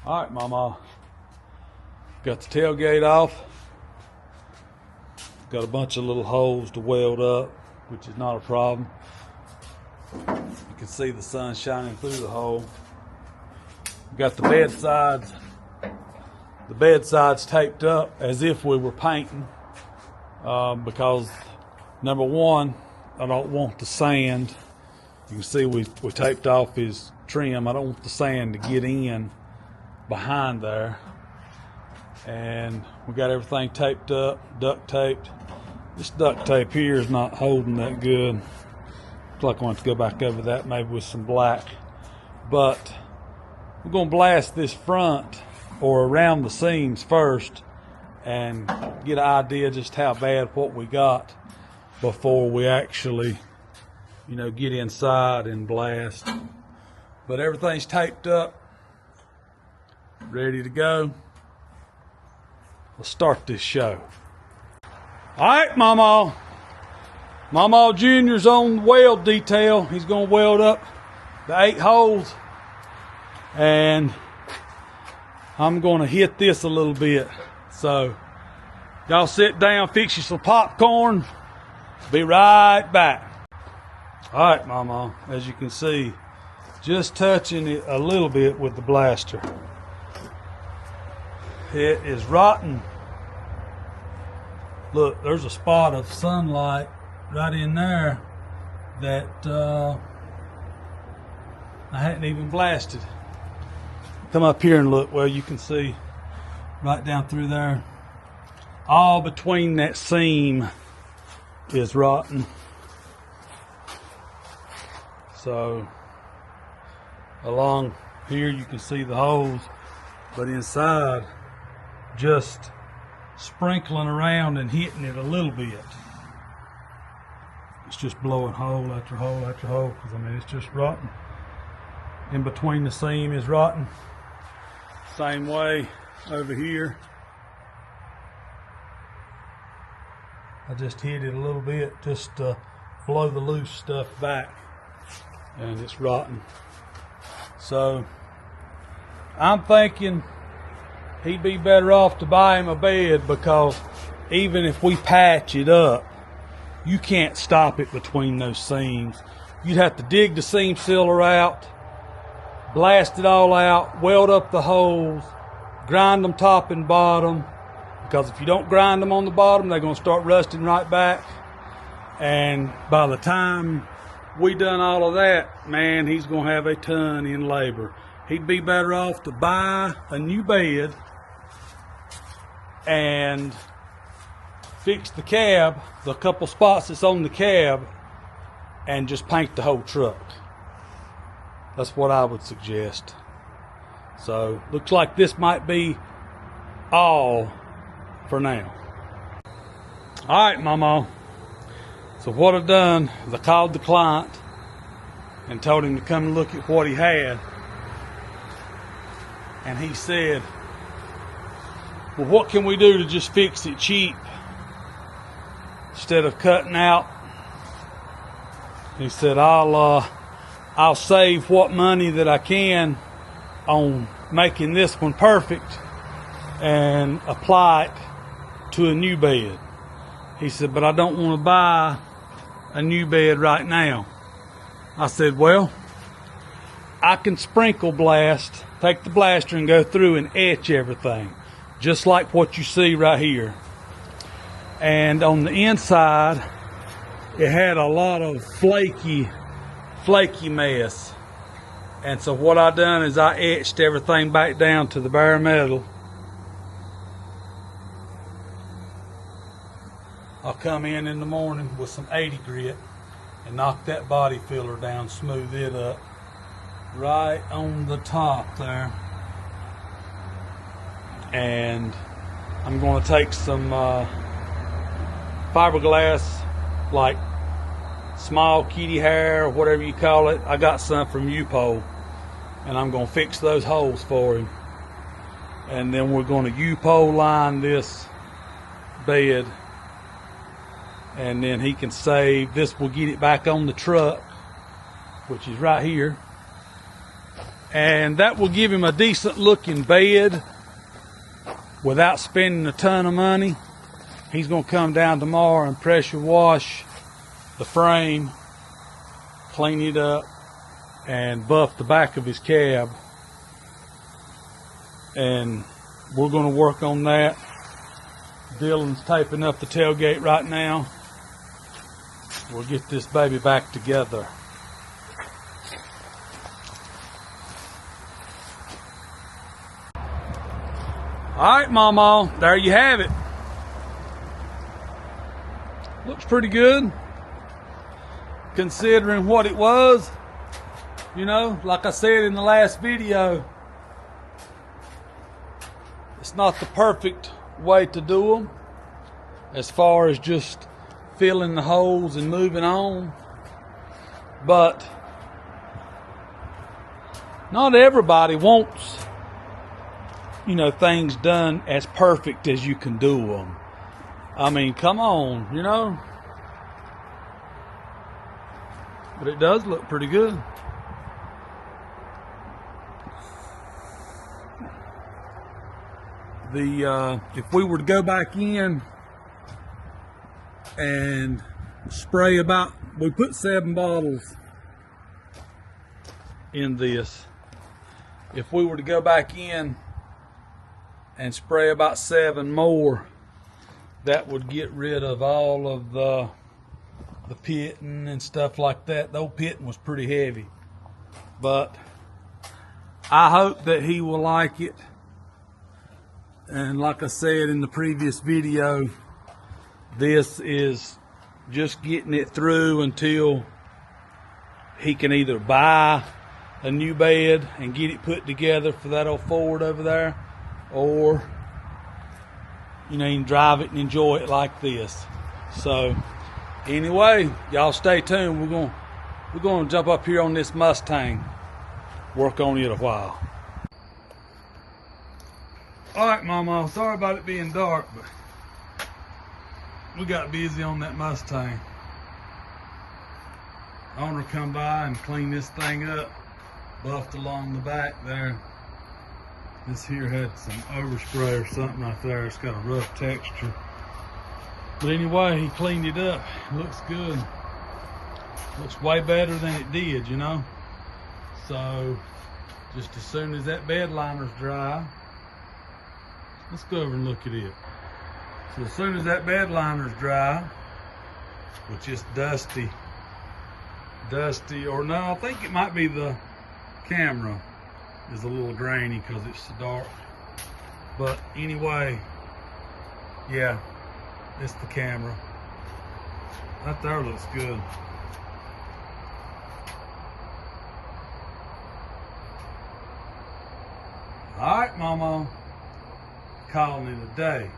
All right, Mama. Got the tailgate off. Got a bunch of little holes to weld up, which is not a problem. You can see the sun shining through the hole. Got the bedsides taped up as if we were painting, because number one, I don't want the sand. You can see we taped off his trim. I don't want the sand to get in behind there. And we got everything taped up, duct taped. This duct tape here is not holding that good. Looks like I want to go back over that maybe with some black. But we're going to blast this front or around the seams first and get an idea just how bad what we got before we actually, get inside and blast. But everything's taped up, ready to go. Let's start this show. All right, Mama. Mama Jr.'s on the weld detail. He's going to weld up the 8 holes. And I'm going to hit this a little bit. So, y'all sit down, fix you some popcorn. Be right back. All right, Mama. As you can see, just touching it a little bit with the blaster. It is rotten. Look, there's a spot of sunlight right in there that I hadn't even blasted. Come up here and look. Well, you can see right down through there. All between that seam is rotten. So along here you can see the holes, but inside just sprinkling around and hitting it a little bit. It's just blowing hole after hole after hole, because it's just rotten. In between the seam is rotten. Same way over here. I just hit it a little bit just to blow the loose stuff back, and it's rotten. So I'm thinking he'd be better off to buy him a bed, because even if we patch it up, you can't stop it between those seams. You'd have to dig the seam sealer out, blast it all out, weld up the holes, grind them top and bottom, because if you don't grind them on the bottom, they're going to start rusting right back. And by the time we done all of that, man, he's going to have a ton in labor. He'd be better off to buy a new bed and fix the cab, the couple spots that's on the cab, and just paint the whole truck. That's what I would suggest. So looks like this might be all for now. All right, Mama. So what I've done is I called the client and told him to come and look at what he had. And he said, well, what can we do to just fix it cheap instead of cutting out? He said, I'll save what money that I can on making this one perfect and apply it to a new bed. He said, but I don't want to buy a new bed right now. I said, well, I can sprinkle blast, take the blaster and go through and etch everything, just like what you see right here. And on the inside, it had a lot of flaky mess. And so what I done is I etched everything back down to the bare metal. I'll come in the morning with some 80 grit and knock that body filler down, smooth it up right on the top there. And I'm going to take some fiberglass, like small kitty hair or whatever you call it. I got some from U-Pole, and I'm going to fix those holes for him. And then we're going to U-Pole line this bed, and then he can save this. Will get it back on the truck, which is right here. And that will give him a decent looking bed without spending a ton of money. He's going to come down tomorrow and pressure wash the frame, clean it up, and buff the back of his cab. And we're going to work on that. Dylan's taping up the tailgate right now. We'll get this baby back together. Alright, Mama, there you have it. Looks pretty good, considering what it was. You know, like I said in the last video, it's not the perfect way to do them as far as just filling the holes and moving on. But not everybody wants, you know, things done as perfect as you can do them. I mean, come on, you know. But it does look pretty good. If we were to go back in and spray about, we put 7 bottles in this. If we were to go back in and spray about 7 more, that would get rid of all of the pitting and stuff like that. The old pitting was pretty heavy, but I hope that he will like it. And like I said in the previous video, this is just getting it through until he can either buy a new bed and get it put together for that old Ford over there, or, you know, he can drive it and enjoy it like this. So anyway, y'all stay tuned. We're gonna jump up here on this Mustang, work on it a while. All right, Mama, sorry about it being dark, but we got busy on that Mustang. Owner come by and clean this thing up, buffed along the back there. This here had some overspray or something right there. It's got a rough texture. But anyway, he cleaned it up. It looks good. Looks way better than it did, you know. So just as soon as that bed liner's dry, let's go over and look at it. So as soon as that bed liner's dry, which is dusty, or no, I think it might be the camera is a little grainy because it's so dark. But anyway, yeah, it's the camera. That there looks good. All right, Mama, calling it a day.